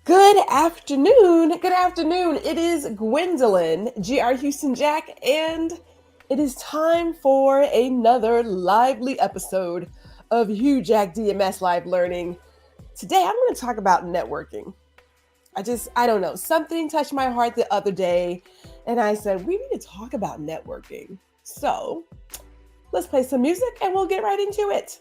Good afternoon. Good afternoon. It is Gwendolyn, GR Houston Jack, and it is time for another lively episode of HouJack DMS Live Learning. Today, I'm going to talk about networking. I don't know, something touched my heart the other day, and I said, we need to talk about networking. So let's play some music and we'll get right into it.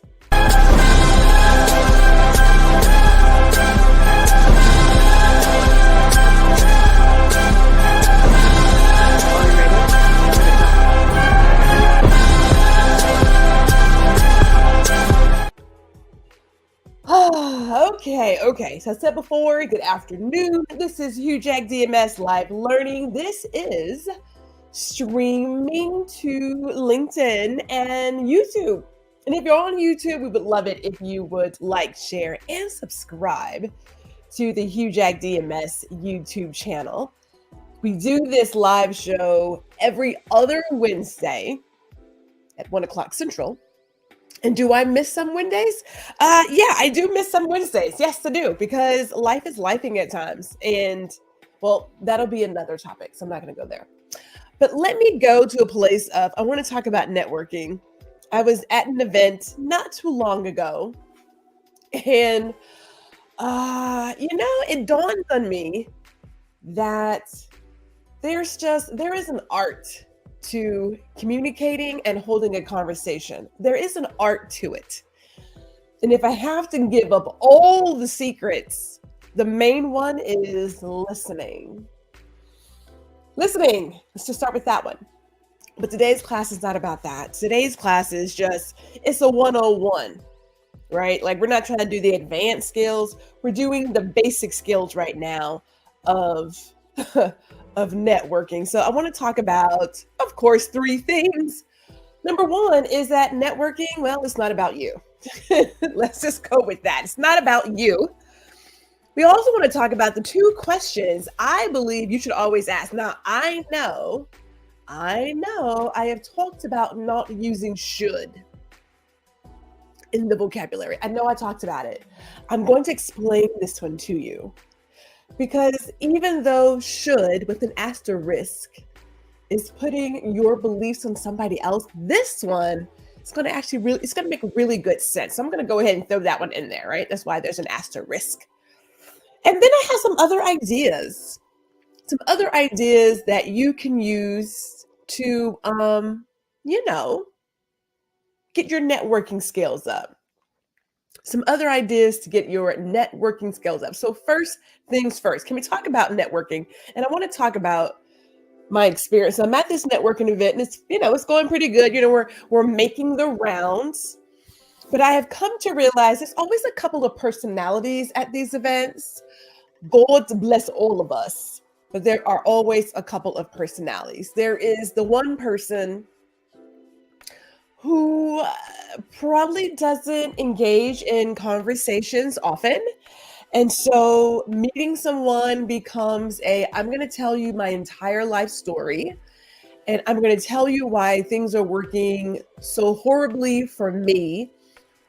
Okay. So I said before, good afternoon. This is HouJack DMS Live Learning. This is streaming to LinkedIn and YouTube. And if you're on YouTube, we would love it if you would like, share, and subscribe to the HouJack DMS YouTube channel. We do this live show every other Wednesday at 1 o'clock Central. And do I miss some Wednesdays? Yeah, I do miss some Wednesdays. Yes, I do, because life is lifing at times. And, well, that'll be another topic, so I'm not going to go there. But let me go to a place of, I want to talk about networking. I was at an event not too long ago, and, it dawned on me that there is an art to communicating and holding a conversation. There is an art to it. And if I have to give up all the secrets, the main one is listening. Listening. Let's just start with that one. But today's class is not about that. Today's class is it's a 101, right? Like, we're not trying to do the advanced skills. We're doing the basic skills right now of networking. So I want to talk about, of course, 3 things. Number 1 is that networking, well, it's not about you. Let's just go with that. It's not about you. We also want to talk about the 2 questions I believe you should always ask. Now, I know I have talked about not using should in the vocabulary. I know I talked about it. I'm going to explain this one to you. Because even though should with an asterisk is putting your beliefs on somebody else, this one is going to make really good sense. So I'm going to go ahead and throw that one in there, right? That's why there's an asterisk. And then I have some other ideas that you can use to, get your networking skills up. Some other ideas to get your networking skills up. So first things first, can we talk about networking? And I want to talk about my experience. I'm at this networking event and it's going pretty good. We're making the rounds, but I have come to realize there's always a couple of personalities at these events. God bless all of us, but there are always a couple of personalities. There is the one person who probably doesn't engage in conversations often. And so meeting someone becomes I'm going to tell you my entire life story. And I'm going to tell you why things are working so horribly for me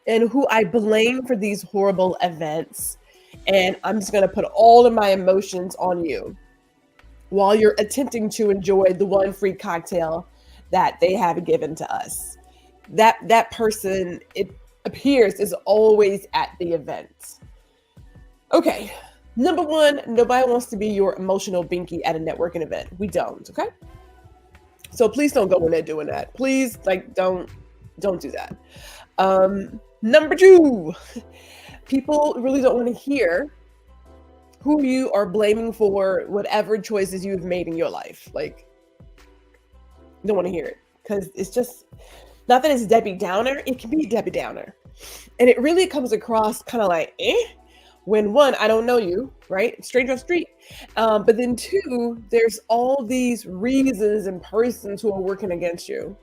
and who I blame for these horrible events. And I'm just going to put all of my emotions on you while you're attempting to enjoy the one free cocktail that they have given to us. That person, it appears, is always at the event. Okay, number 1, nobody wants to be your emotional binky at a networking event. We don't, okay? So please don't go in there doing that. Please, don't do that. Number 2, people really don't want to hear who you are blaming for whatever choices you've made in your life. You don't want to hear it because it's just... Not that it's Debbie Downer, it can be Debbie Downer. And it really comes across kind of like, when 1, I don't know you, right? Stranger on the street. But then 2, there's all these reasons and persons who are working against you.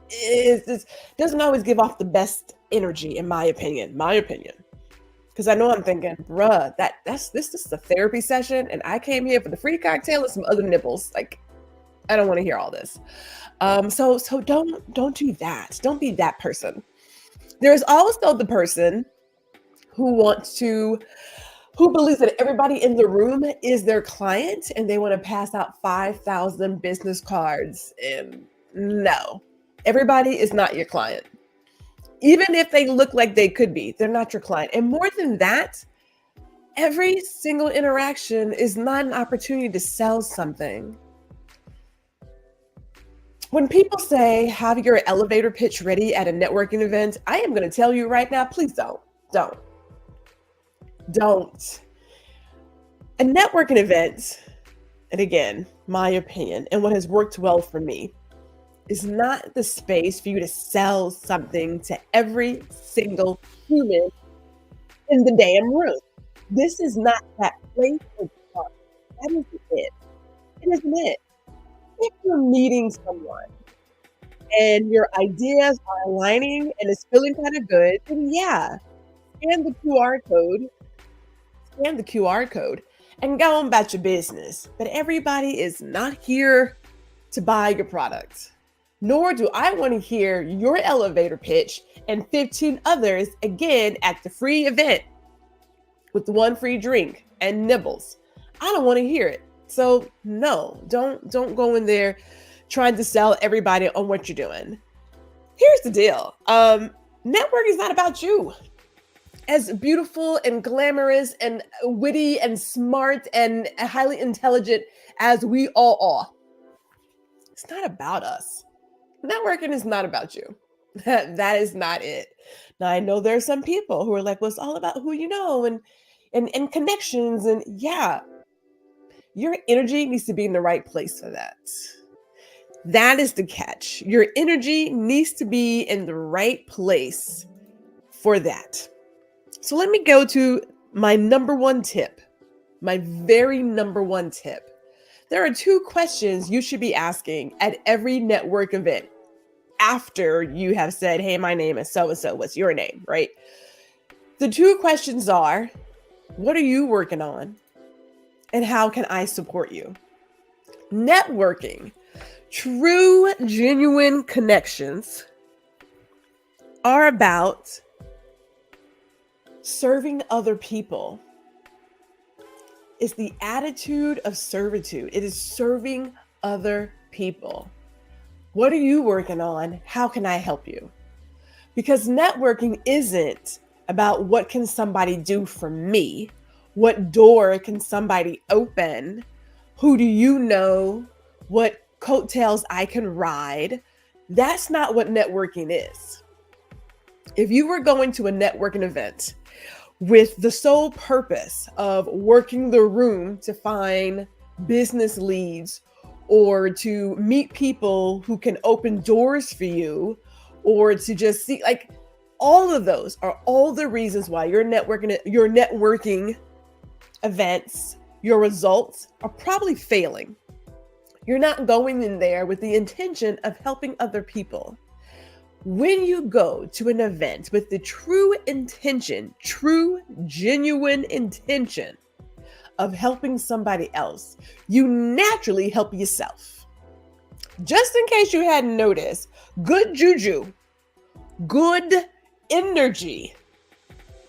It doesn't always give off the best energy, in my opinion. Because I know I'm thinking, bruh, this is a therapy session, and I came here for the free cocktail and some other nibbles. I don't want to hear all this. So don't do that. Don't be that person. There's also the person who wants to Who believes that everybody in the room is their client and they want to pass out 5,000 business cards? And no, everybody is not your client. Even if they look like they could be, they're not your client. And more than that, every single interaction is not an opportunity to sell something. When people say, have your elevator pitch ready at a networking event, I am going to tell you right now, please don't. Don't. A networking event, and again, my opinion, and what has worked well for me, is not the space for you to sell something to every single human in the damn room. This is not that place or part. That isn't it. It isn't it. If you're meeting someone and your ideas are aligning and it's feeling kind of good, then yeah, scan the QR code, and go on about your business. But everybody is not here to buy your product. Nor do I want to hear your elevator pitch and 15 others again at the free event with the one free drink and nibbles. I don't want to hear it. So no, don't go in there trying to sell everybody on what you're doing. Here's the deal. Networking is not about you. As beautiful and glamorous and witty and smart and highly intelligent as we all are, it's not about us. Networking is not about you. That is not it. Now, I know there are some people who are like, well, it's all about who you know and connections. And yeah, your energy needs to be in the right place for that. That is the catch. Your energy needs to be in the right place for that. So let me go to my number one tip, my very number one tip. There are 2 questions you should be asking at every network event after you have said, hey, my name is so-and-so, what's your name, right? The 2 questions are, what are you working on? And how can I support you? Networking, true, genuine connections are about serving other people. It's the attitude of servitude. It is serving other people. What are you working on? How can I help you? Because networking isn't about what can somebody do for me? What door can somebody open? Who do you know? What coattails I can ride? That's not what networking is. If you were going to a networking event with the sole purpose of working the room to find business leads or to meet people who can open doors for you or to just see, like, all of those are all the reasons why your networking events, your results are probably failing. You're not going in there with the intention of helping other people. When you go to an event with the true intention, true, genuine intention of helping somebody else, you naturally help yourself. Just in case you hadn't noticed, good juju, good energy,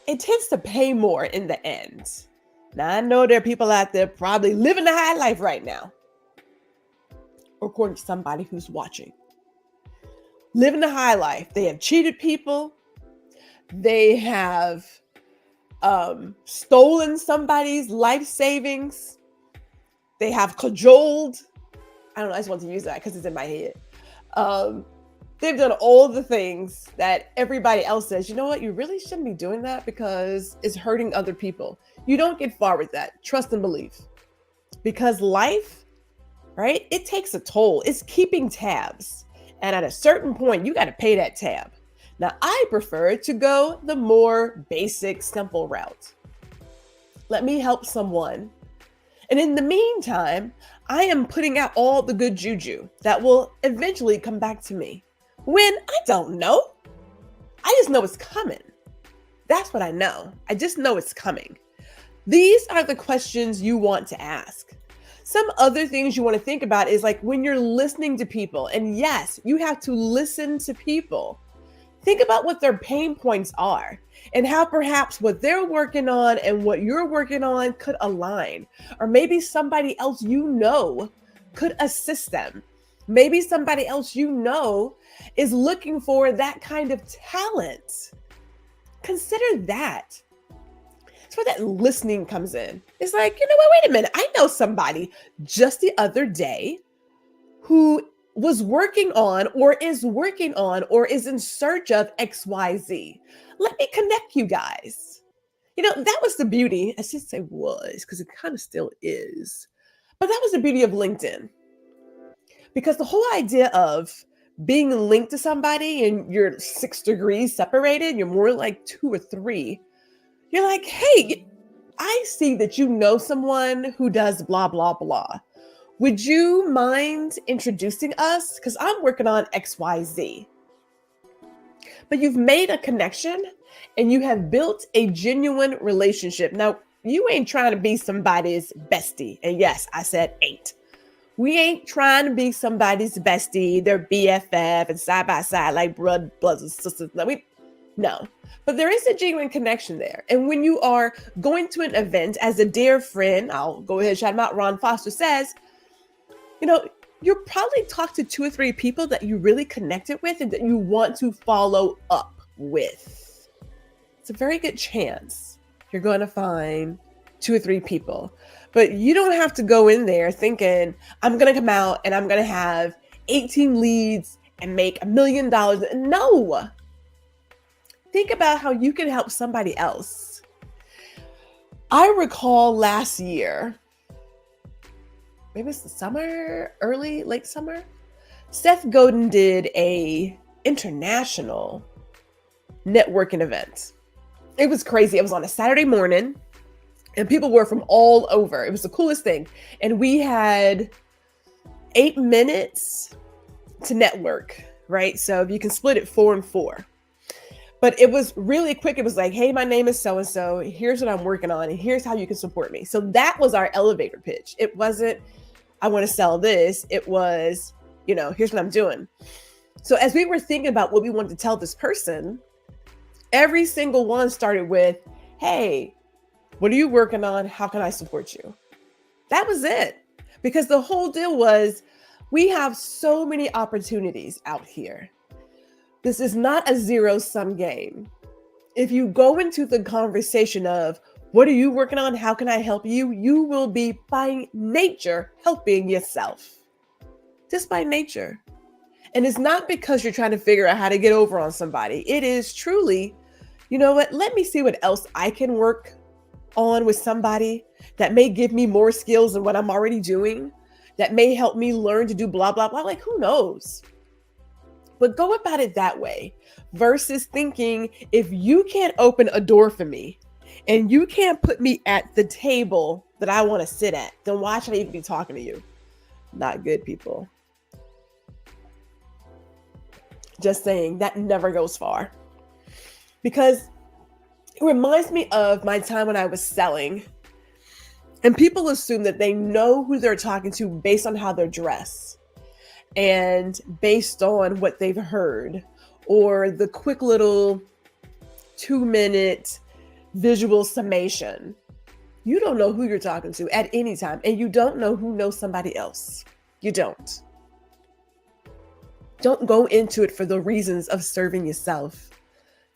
it tends to pay more in the end. Now, I know there are people out there probably living the high life right now, according to somebody who's watching. Living the high life. They have cheated people. They have stolen somebody's life savings. They have cajoled. I don't know. I just want to use that because it's in my head. They've done all the things that everybody else says, you know what? You really shouldn't be doing that because it's hurting other people. You don't get far with that. Trust and believe. Because life, right? It takes a toll. It's keeping tabs. And at a certain point, you got to pay that tab. Now, I prefer to go the more basic, simple route. Let me help someone. And in the meantime, I am putting out all the good juju that will eventually come back to me. When? I don't know. I just know it's coming. That's what I know. I just know it's coming. These are the questions you want to ask. Some other things you want to think about is like when you're listening to people, and yes, you have to listen to people. Think about what their pain points are and how perhaps what they're working on and what you're working on could align. Or maybe somebody else you know could assist them. Maybe somebody else you know is looking for that kind of talent. Consider that. It's where that listening comes in. It's like, you know what, wait a minute. I know somebody just the other day who was working on or is in search of XYZ. Let me connect you guys. That was the beauty. I should say was, because it kind of still is. But that was the beauty of LinkedIn. Because the whole idea of being linked to somebody and you're 6 degrees separated, you're more like 2 or 3. You're like, hey, I see that you know someone who does blah, blah, blah. Would you mind introducing us? Because I'm working on XYZ. But you've made a connection and you have built a genuine relationship. Now, you ain't trying to be somebody's bestie. And yes, I said ain't. We ain't trying to be somebody's bestie, their BFF, and side by side like brothers and sisters. No. But there is a genuine connection there. And when you are going to an event as a dear friend, I'll go ahead and shout him out, Ron Foster says, you'll probably talk to 2 or 3 people that you really connected with and that you want to follow up with. It's a very good chance you're going to find 2 or 3 people. But you don't have to go in there thinking, I'm going to come out and I'm going to have 18 leads and make $1 million. No. Think about how you can help somebody else. I recall last year, maybe it's the summer, late summer, Seth Godin did a international networking event. It was crazy. It was on a Saturday morning and people were from all over. It was the coolest thing. And we had 8 minutes to network, right? So you can split it 4 and 4. But it was really quick. It was like, hey, my name is so-and-so. Here's what I'm working on. And here's how you can support me. So that was our elevator pitch. It wasn't, I want to sell this. It was, here's what I'm doing. So as we were thinking about what we wanted to tell this person, every single one started with, hey, what are you working on? How can I support you? That was it. Because the whole deal was, we have so many opportunities out here. This is not a zero-sum game. If you go into the conversation of, what are you working on? How can I help you? You will be by nature helping yourself. Just by nature. And it's not because you're trying to figure out how to get over on somebody. It is truly, you know what? Let me see what else I can work on with somebody that may give me more skills than what I'm already doing, that may help me learn to do blah, blah, blah. Like, who knows? But go about it that way versus thinking, if you can't open a door for me and you can't put me at the table that I want to sit at, then why should I even be talking to you? Not good, people. Just saying, that never goes far. Because it reminds me of my time when I was selling. And people assume that they know who they're talking to based on how they're dressed and based on what they've heard or the quick little 2-minute visual summation. You don't know who you're talking to at any time, and you don't know who knows somebody else. You don't. Don't go into it for the reasons of serving yourself.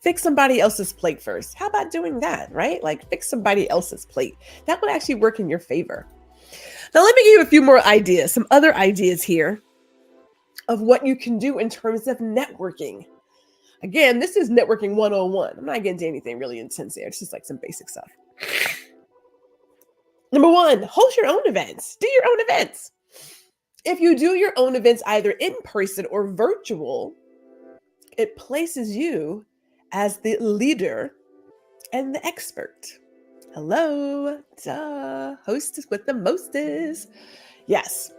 Fix somebody else's plate first. How about doing that, right? Like, fix somebody else's plate. That would actually work in your favor. Now, let me give you a few more ideas, some other ideas here of what you can do in terms of networking. Again, this is networking 101. I'm not getting into anything really intense here. It's just like some basic stuff. Number 1, host your own events. Do your own events. If you do your own events, either in person or virtual, it places you as the leader and the expert. Hello, duh, hostess with the mostest. Yes.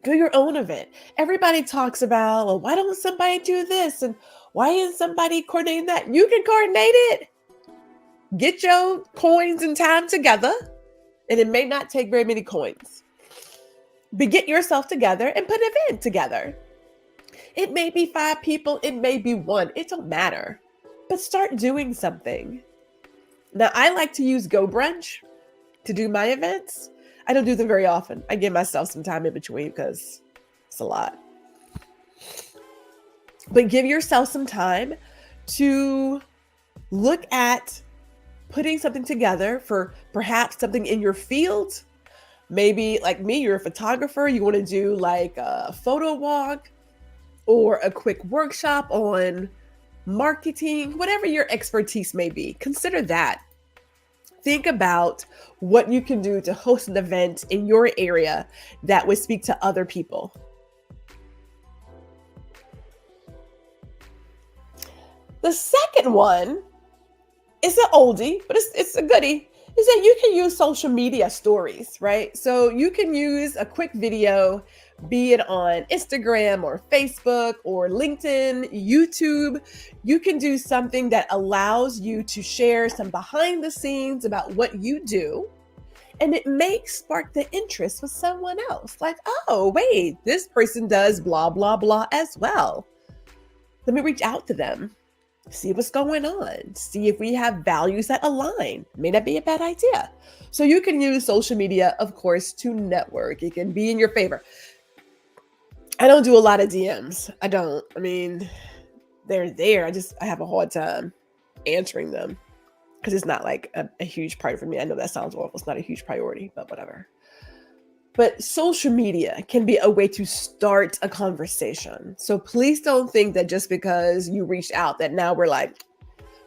Do your own event. Everybody talks about, well, why don't somebody do this? And why isn't somebody coordinating that? You can coordinate it. Get your coins and time together. And it may not take very many coins. But get yourself together and put an event together. It may be 5 people, it may be one, it don't matter. But start doing something. Now, I like to use Go Brunch to do my events. I don't do them very often. I give myself some time in between because it's a lot. But give yourself some time to look at putting something together for perhaps something in your field. Maybe like me, you're a photographer, you want to do like a photo walk or a quick workshop on marketing, whatever your expertise may be. Consider that. Think about what you can do to host an event in your area that would speak to other people. The second one is an oldie, but it's a goodie, is that you can use social media stories, right? So you can use a quick video, be it on Instagram or Facebook or LinkedIn, YouTube. You can do something that allows you to share some behind the scenes about what you do. And it may spark the interest with someone else. Like, oh, wait, this person does blah, blah, blah as well. Let me reach out to them. See what's going on. See if we have values that align. May not be a bad idea. So you can use social media, of course, to network. It can be in your favor. I don't do a lot of DMs. I don't. I mean, they're there. I have a hard time answering them because it's not like a huge priority for me. I know that sounds awful. It's not a huge priority, but whatever. But social media can be a way to start a conversation. So please don't think that just because you reached out that now we're like,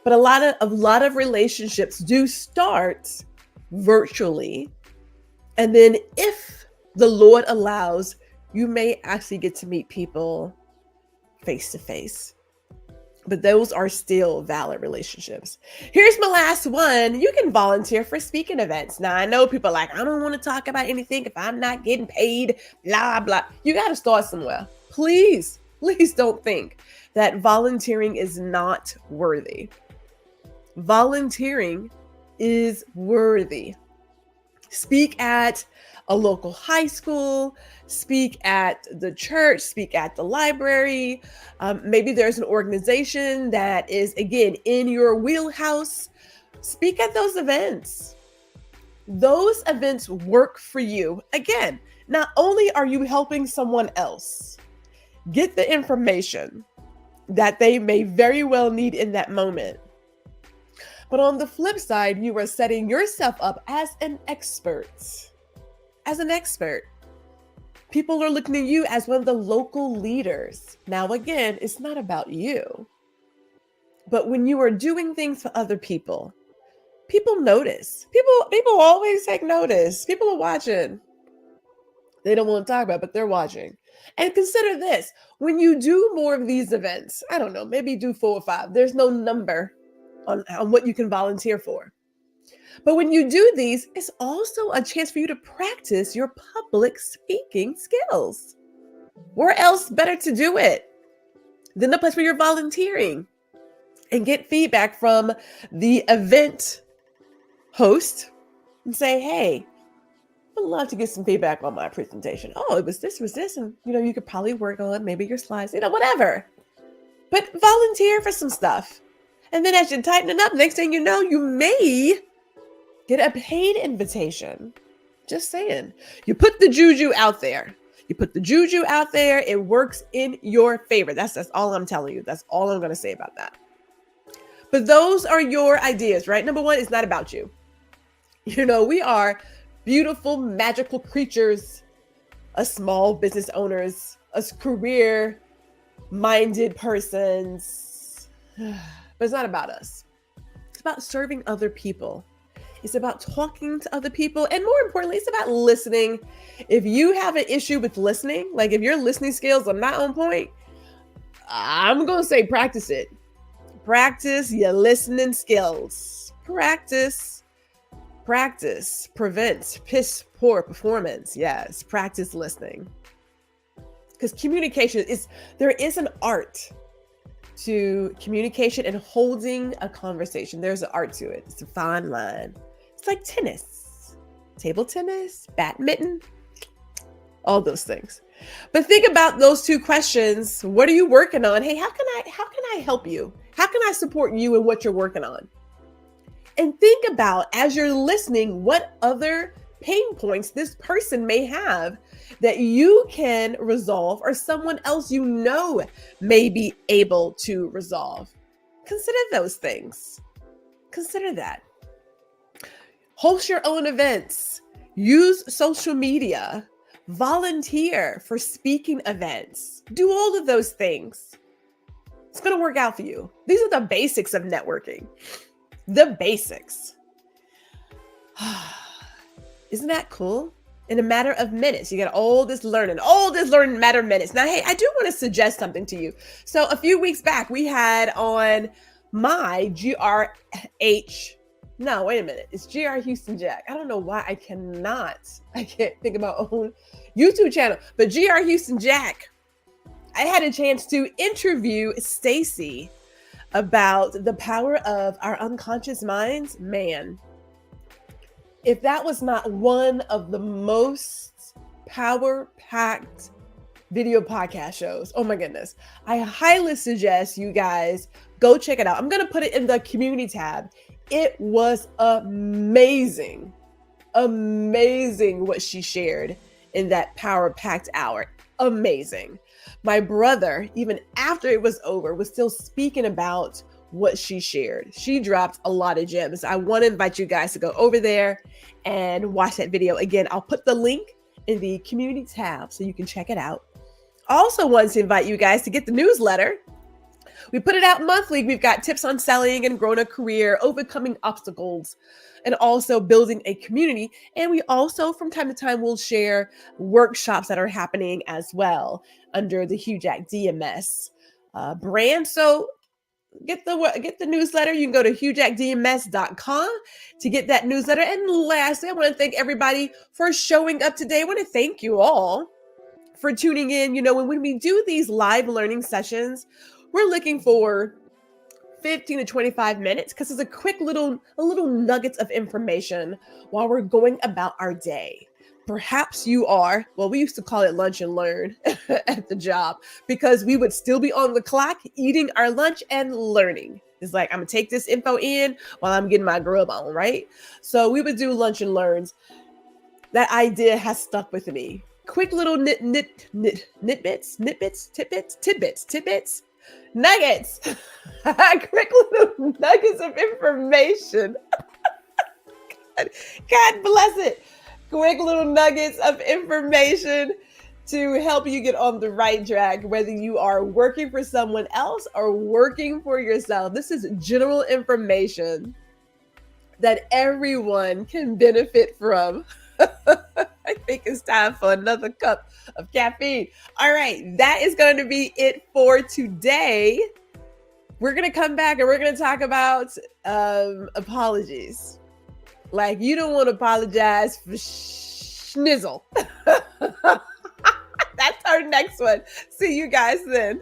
but a lot of relationships do start virtually. And then if the Lord allows, you may actually get to meet people face to face. But those are still valid relationships. Here's my last one. You can volunteer for speaking events. Now, I know people are like, I don't want to talk about anything if I'm not getting paid, blah, blah. You got to start somewhere. Please don't think that volunteering is not worthy. Volunteering is worthy. Speak at a local high school, speak at the church, speak at the library. Maybe there's an organization that is, again, in your wheelhouse. Speak at those events. Those events work for you. Again, not only are you helping someone else get the information that they may very well need in that moment, but on the flip side, you are setting yourself up as an expert. As an expert. People are looking at you as one of the local leaders. Now, again, it's not about you. But when you are doing things for other people, people notice. People always take notice. People are watching. They don't want to talk about it, but they're watching. And consider this. When you do more of these events, I don't know, maybe do 4 or 5. There's no number on what you can volunteer for. But when you do these, it's also a chance for you to practice your public speaking skills. Where else better to do it than the place where you're volunteering and get feedback from the event host and say, hey, I'd love to get some feedback on my presentation. Oh, it was this. And, you could probably work on maybe your slides, whatever. But volunteer for some stuff. And then as you tighten it up, next thing you know, you may get a paid invitation. Just saying. You put the juju out there. It works in your favor. That's all I'm telling you. That's all I'm going to say about that. But those are your ideas, right? Number 1, it's not about you. We are beautiful, magical creatures, us small business owners, us career-minded persons. But it's not about us. It's about serving other people. It's about talking to other people. And more importantly, it's about listening. If you have an issue with listening, like if your listening skills are not on point, I'm going to say practice it. Practice your listening skills. Practice prevents piss poor performance. Yes, practice listening. Because communication there is an art to communication and holding a conversation. There's an art to it. It's a fine line. It's like tennis, table tennis, badminton. all those things. But think about those two questions. What are you working on? Hey, how can I help you? How can I support you in what you're working on? And think about, as you're listening, what other pain points this person may have that you can resolve, or someone else you know may be able to resolve. Consider those things. Consider that. Host your own events. Use social media. Volunteer for speaking events. Do all of those things. It's going to work out for you. These are the basics of networking. The basics. Isn't that cool? In a matter of minutes, you get all this learning in a matter of minutes. Now, hey, I do want to suggest something to you. So a few weeks back, we had on my it's GR Houston Jack. I don't know why I can't think of my own YouTube channel, but GR Houston Jack, I had a chance to interview Stacy about the power of our unconscious minds. Man, if that was not one of the most power-packed video podcast shows, oh my goodness, I highly suggest you guys go check it out. I'm going to put it in the community tab. It was amazing what she shared in that power-packed hour. Amazing. My brother, even after it was over, was still speaking about what she shared. She dropped a lot of gems. I want to invite you guys to go over there and watch that video. Again, I'll put the link in the community tab so you can check it out. Also want to invite you guys to get the newsletter. We put it out monthly. We've got tips on selling and growing a career, overcoming obstacles, and also building a community. And we also, from time to time, will share workshops that are happening as well under the HouJack DMS brand. So get the newsletter. You can go to HouJackDMS.com to get that newsletter. And lastly, I want to thank everybody for showing up today. I want to thank you all for tuning in. When we do these live learning sessions, we're looking for 15 to 25 minutes because it's a little nuggets of information while we're going about our day. Perhaps you are, we used to call it lunch and learn at the job, because we would still be on the clock eating our lunch and learning. It's like, I'm gonna take this info in while I'm getting my grub on, right? So we would do lunch and learns. That idea has stuck with me. Quick little tidbits, nuggets, quick little nuggets of information. God bless it. Quick little nuggets of information to help you get on the right track, whether you are working for someone else or working for yourself. This is general information that everyone can benefit from. I think it's time for another cup of caffeine. All right, that is going to be it for today. We're going to come back and we're going to talk about apologies. Like, you don't want to apologize for schnizzle. That's our next one. See you guys then.